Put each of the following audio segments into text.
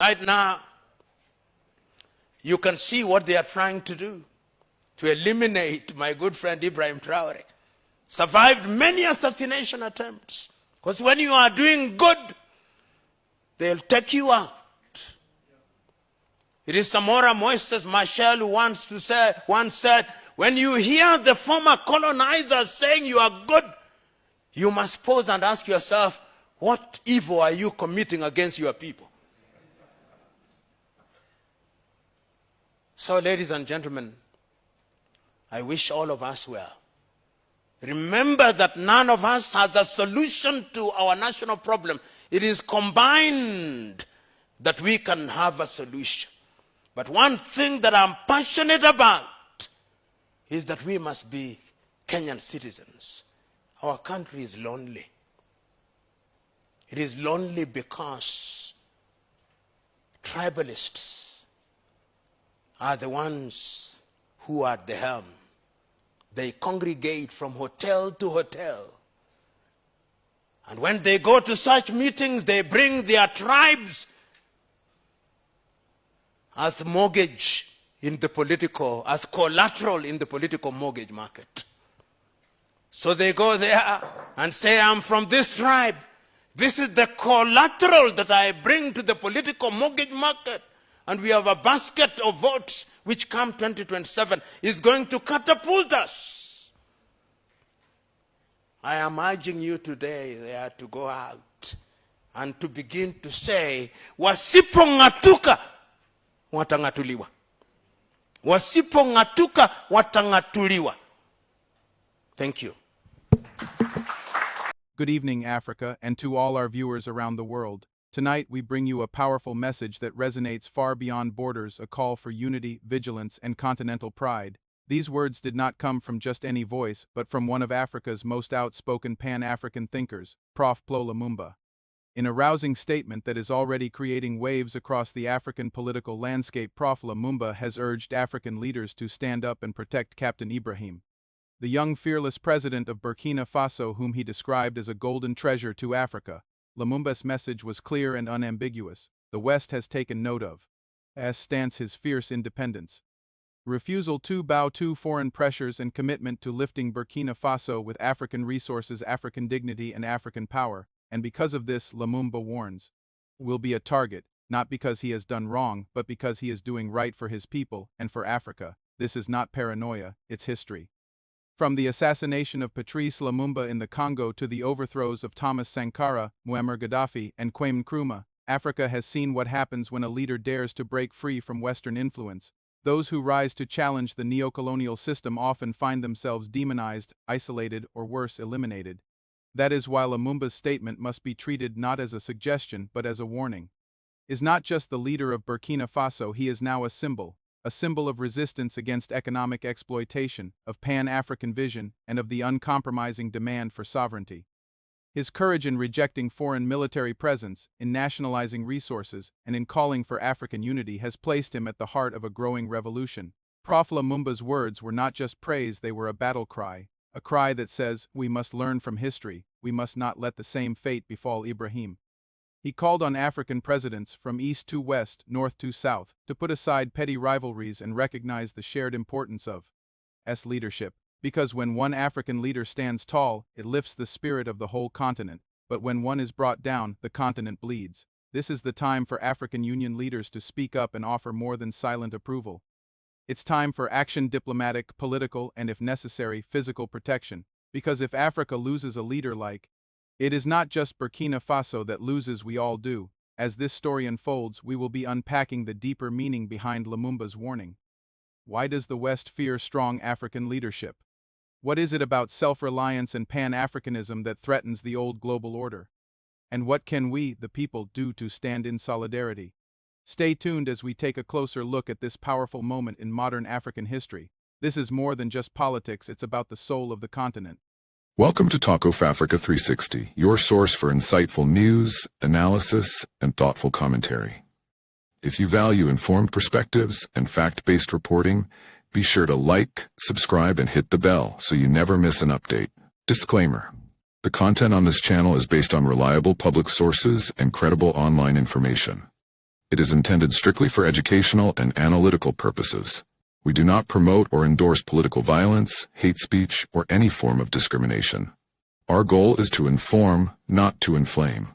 Right now, you can see what they are trying to do to eliminate my good friend Ibrahim Traore. Survived many assassination attempts. Because when you are doing good, they'll take you out. It is Samora Moises Machel who once said, when you hear the former colonizers saying you are good, you must pause and ask yourself, what evil are you committing against your people? So, ladies and gentlemen, I wish all of us well. Remember that none of us has a solution to our national problem. It is combined that we can have a solution. But one thing that I'm passionate about is that we must be Kenyan citizens. Our country is lonely. It is lonely because tribalists are the ones who are at the helm. They congregate from hotel to hotel. And when they go to such meetings, they bring their tribes as mortgage in the political, as collateral in the political mortgage market. So they go there and say, I'm from this tribe. This is the collateral that I bring to the political mortgage market. And we have a basket of votes which come 2027 is going to catapult us. I am urging you today there to go out and to begin to say, wasipong'atuka watang'atuliwa. Wasipong'atuka watang'atuliwa. Thank you. Good evening, Africa, and to all our viewers around the world. Tonight, we bring you a powerful message that resonates far beyond borders, a call for unity, vigilance, and continental pride. These words did not come from just any voice, but from one of Africa's most outspoken Pan-African thinkers, Prof Lumumba. In a rousing statement that is already creating waves across the African political landscape, Prof Lumumba has urged African leaders to stand up and protect Captain Ibrahim, the young fearless president of Burkina Faso whom he described as a golden treasure to Africa. Lumumba's message was clear and unambiguous. The West has taken note of, as stands his fierce independence, refusal to bow to foreign pressures, and commitment to lifting Burkina Faso with African resources, African dignity, and African power. And because of this, Lumumba warns, will be a target, not because he has done wrong, but because he is doing right for his people and for Africa. This is not paranoia, it's history. From the assassination of Patrice Lumumba in the Congo to the overthrows of Thomas Sankara, Muammar Gaddafi, and Kwame Nkrumah, Africa has seen what happens when a leader dares to break free from Western influence. Those who rise to challenge the neocolonial system often find themselves demonized, isolated, or worse, eliminated. That is why Lumumba's statement must be treated not as a suggestion but as a warning. Is not just the leader of Burkina Faso, he is now a symbol of resistance against economic exploitation, of Pan-African vision, and of the uncompromising demand for sovereignty. His courage in rejecting foreign military presence, in nationalizing resources, and in calling for African unity has placed him at the heart of a growing revolution. Prof Lumumba's words were not just praise, they were a battle cry, a cry that says, we must learn from history, we must not let the same fate befall Ibrahim. He called on African presidents from east to west, north to south, to put aside petty rivalries and recognize the shared importance of leadership. Because when one African leader stands tall, it lifts the spirit of the whole continent, but when one is brought down, the continent bleeds. This is the time for African Union leaders to speak up and offer more than silent approval. It's time for action, diplomatic, political, and if necessary, physical protection. Because if Africa loses a leader like, it is not just Burkina Faso that loses, we all do. As this story unfolds, we will be unpacking the deeper meaning behind Lumumba's warning. Why does the West fear strong African leadership? What is it about self-reliance and Pan-Africanism that threatens the old global order? And what can we, the people, do to stand in solidarity? Stay tuned as we take a closer look at this powerful moment in modern African history. This is more than just politics, it's about the soul of the continent. Welcome to Talk of Africa 360, your source for insightful news, analysis, and thoughtful commentary. If you value informed perspectives and fact-based reporting, be sure to like, subscribe, and hit the bell so you never miss an update. Disclaimer: the content on this channel is based on reliable public sources and credible online information. It is intended strictly for educational and analytical purposes. We do not promote or endorse political violence, hate speech, or any form of discrimination. Our goal is to inform, not to inflame.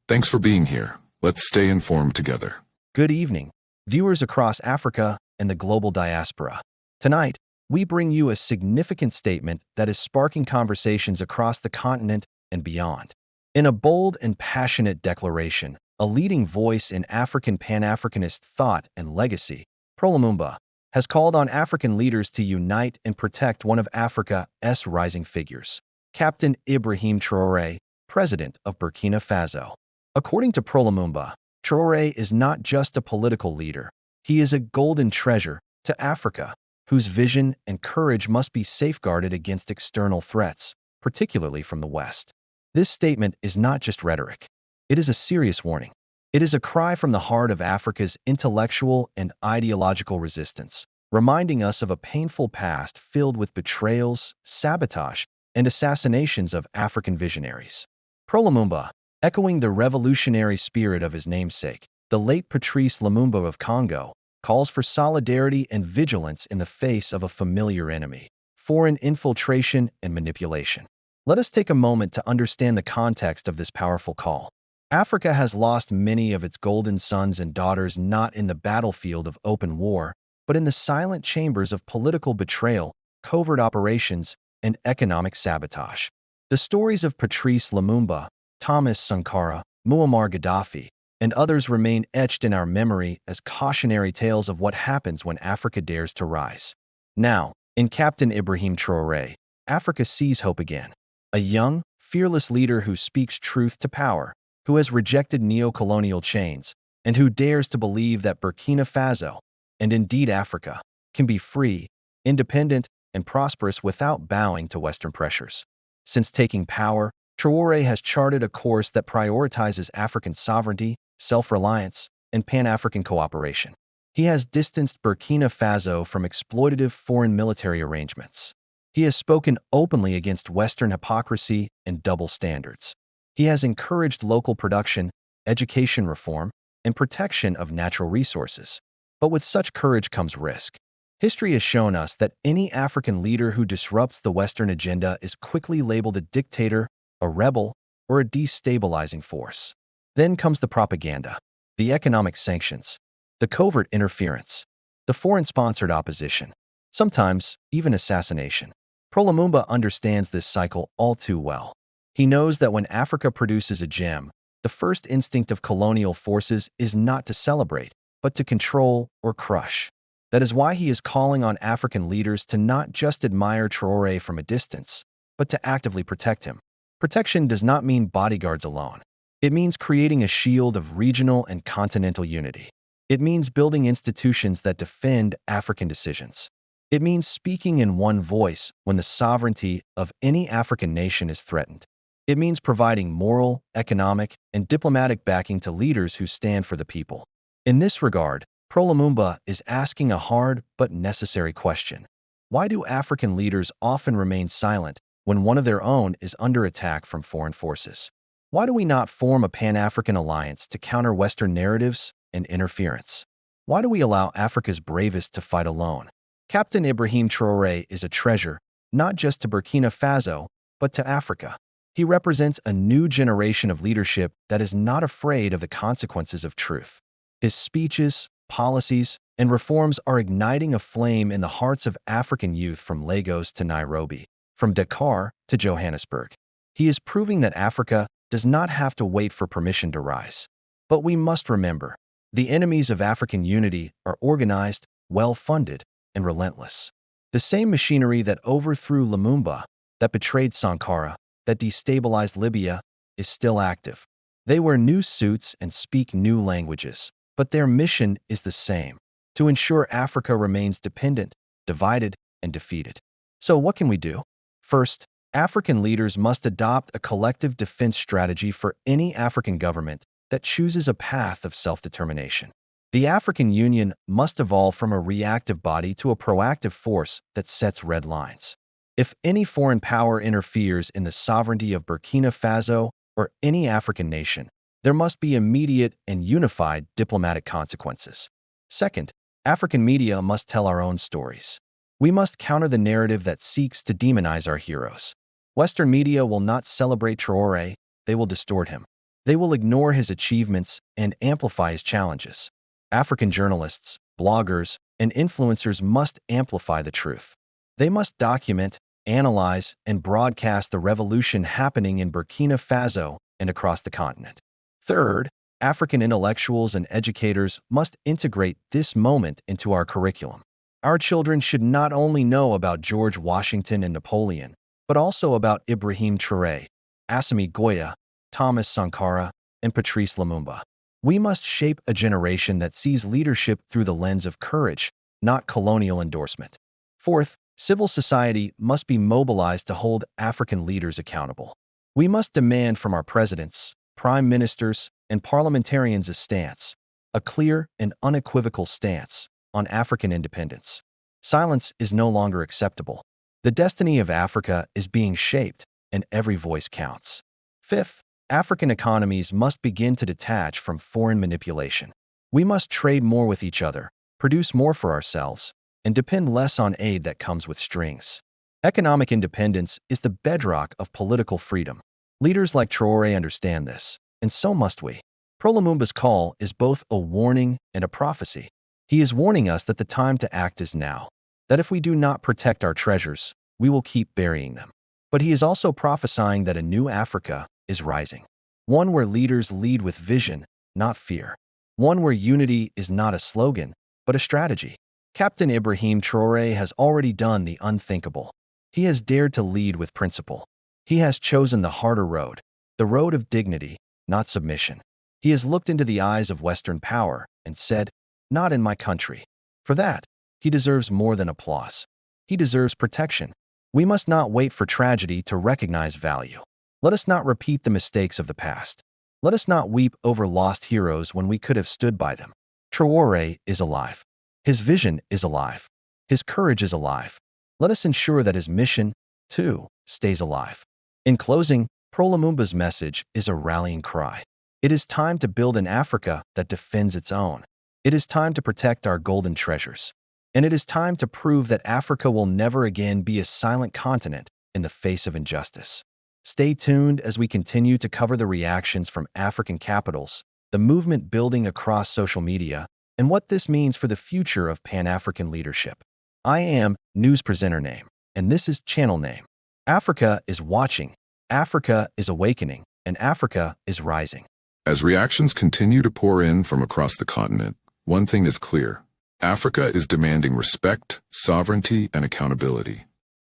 Thanks for being here. Let's stay informed together. Good evening, viewers across Africa and the global diaspora. Tonight, we bring you a significant statement that is sparking conversations across the continent and beyond. In a bold and passionate declaration, a leading voice in African Pan-Africanist thought and legacy, Prof Lumumba, has called on African leaders to unite and protect one of Africa's rising figures, Captain Ibrahim Traore, President of Burkina Faso. According to Prof Lumumba, Traoré is not just a political leader, he is a golden treasure to Africa, whose vision and courage must be safeguarded against external threats, particularly from the West. This statement is not just rhetoric. It is a serious warning. It is a cry from the heart of Africa's intellectual and ideological resistance, reminding us of a painful past filled with betrayals, sabotage, and assassinations of African visionaries. Prof Lumumba, echoing the revolutionary spirit of his namesake, the late Patrice Lumumba of Congo, calls for solidarity and vigilance in the face of a familiar enemy, foreign infiltration and manipulation. Let us take a moment to understand the context of this powerful call. Africa has lost many of its golden sons and daughters not in the battlefield of open war, but in the silent chambers of political betrayal, covert operations, and economic sabotage. The stories of Patrice Lumumba, Thomas Sankara, Muammar Gaddafi, and others remain etched in our memory as cautionary tales of what happens when Africa dares to rise. Now, in Captain Ibrahim Traore, Africa sees hope again. A young, fearless leader who speaks truth to power, who has rejected neocolonial chains, and who dares to believe that Burkina Faso, and indeed Africa, can be free, independent, and prosperous without bowing to Western pressures. Since taking power, Traoré has charted a course that prioritizes African sovereignty, self-reliance, and Pan-African cooperation. He has distanced Burkina Faso from exploitative foreign military arrangements. He has spoken openly against Western hypocrisy and double standards. He has encouraged local production, education reform, and protection of natural resources. But with such courage comes risk. History has shown us that any African leader who disrupts the Western agenda is quickly labeled a dictator, a rebel, or a destabilizing force. Then comes the propaganda, the economic sanctions, the covert interference, the foreign-sponsored opposition, sometimes even assassination. Prof Lumumba understands this cycle all too well. He knows that when Africa produces a gem, the first instinct of colonial forces is not to celebrate, but to control or crush. That is why he is calling on African leaders to not just admire Traoré from a distance, but to actively protect him. Protection does not mean bodyguards alone. It means creating a shield of regional and continental unity. It means building institutions that defend African decisions. It means speaking in one voice when the sovereignty of any African nation is threatened. It means providing moral, economic, and diplomatic backing to leaders who stand for the people. In this regard, Prof Lumumba is asking a hard but necessary question. Why do African leaders often remain silent when one of their own is under attack from foreign forces? Why do we not form a Pan-African alliance to counter Western narratives and interference? Why do we allow Africa's bravest to fight alone? Captain Ibrahim Traore is a treasure, not just to Burkina Faso, but to Africa. He represents a new generation of leadership that is not afraid of the consequences of truth. His speeches, policies, and reforms are igniting a flame in the hearts of African youth from Lagos to Nairobi, from Dakar to Johannesburg. He is proving that Africa does not have to wait for permission to rise. But we must remember, the enemies of African unity are organized, well-funded, and relentless. The same machinery that overthrew Lumumba, that betrayed Sankara, that destabilized Libya, is still active. They wear new suits and speak new languages, but their mission is the same: to ensure Africa remains dependent, divided, and defeated. So what can we do? First, African leaders must adopt a collective defense strategy for any African government that chooses a path of self-determination. The African Union must evolve from a reactive body to a proactive force that sets red lines. If any foreign power interferes in the sovereignty of Burkina Faso or any African nation, There must be immediate and unified diplomatic consequences. Second, African media must tell our own stories. We must counter the narrative that seeks to demonize our heroes. Western media will not celebrate Traoré, they will distort him. They will ignore his achievements and amplify his challenges. African journalists, bloggers, and influencers must amplify the truth. They must document, analyze, and broadcast the revolution happening in Burkina Faso and across the continent. Third, African intellectuals and educators must integrate this moment into our curriculum. Our children should not only know about George Washington and Napoleon, but also about Ibrahim Traore, Assimi Goïta, Thomas Sankara, and Patrice Lumumba. We must shape a generation that sees leadership through the lens of courage, not colonial endorsement. Fourth, civil society must be mobilized to hold African leaders accountable. We must demand from our presidents, prime ministers, and parliamentarians a stance, a clear and unequivocal stance, on African independence. Silence is no longer acceptable. The destiny of Africa is being shaped, and every voice counts. Fifth, African economies must begin to detach from foreign manipulation. We must trade more with each other, produce more for ourselves, and depend less on aid that comes with strings. Economic independence is the bedrock of political freedom. Leaders like Traoré understand this, and so must we. Prof Lumumba's call is both a warning and a prophecy. He is warning us that the time to act is now, that if we do not protect our treasures, we will keep burying them. But he is also prophesying that a new Africa is rising, one where leaders lead with vision, not fear, one where unity is not a slogan, but a strategy. Captain Ibrahim Traore has already done the unthinkable. He has dared to lead with principle. He has chosen the harder road, the road of dignity, not submission. He has looked into the eyes of Western power and said, "Not in my country." For that, he deserves more than applause. He deserves protection. We must not wait for tragedy to recognize value. Let us not repeat the mistakes of the past. Let us not weep over lost heroes when we could have stood by them. Traoré is alive. His vision is alive. His courage is alive. Let us ensure that his mission, too, stays alive. In closing, Prof Lumumba's message is a rallying cry. It is time to build an Africa that defends its own. It is time to protect our golden treasures. And it is time to prove that Africa will never again be a silent continent in the face of injustice. Stay tuned as we continue to cover the reactions from African capitals, the movement building across social media, and what this means for the future of Pan-African leadership. I am News Presenter Name, and this is Channel Name. Africa is watching, Africa is awakening, and Africa is rising. As reactions continue to pour in from across the continent, one thing is clear. Africa is demanding respect, sovereignty, and accountability.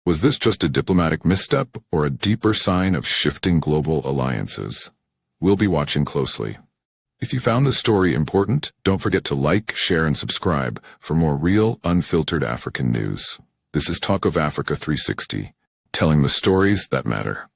Was this just a diplomatic misstep or a deeper sign of shifting global alliances? We'll be watching closely. If you found this story important, don't forget to like, share, and subscribe for more real, unfiltered African news. This is Talk of Africa 360, telling the stories that matter.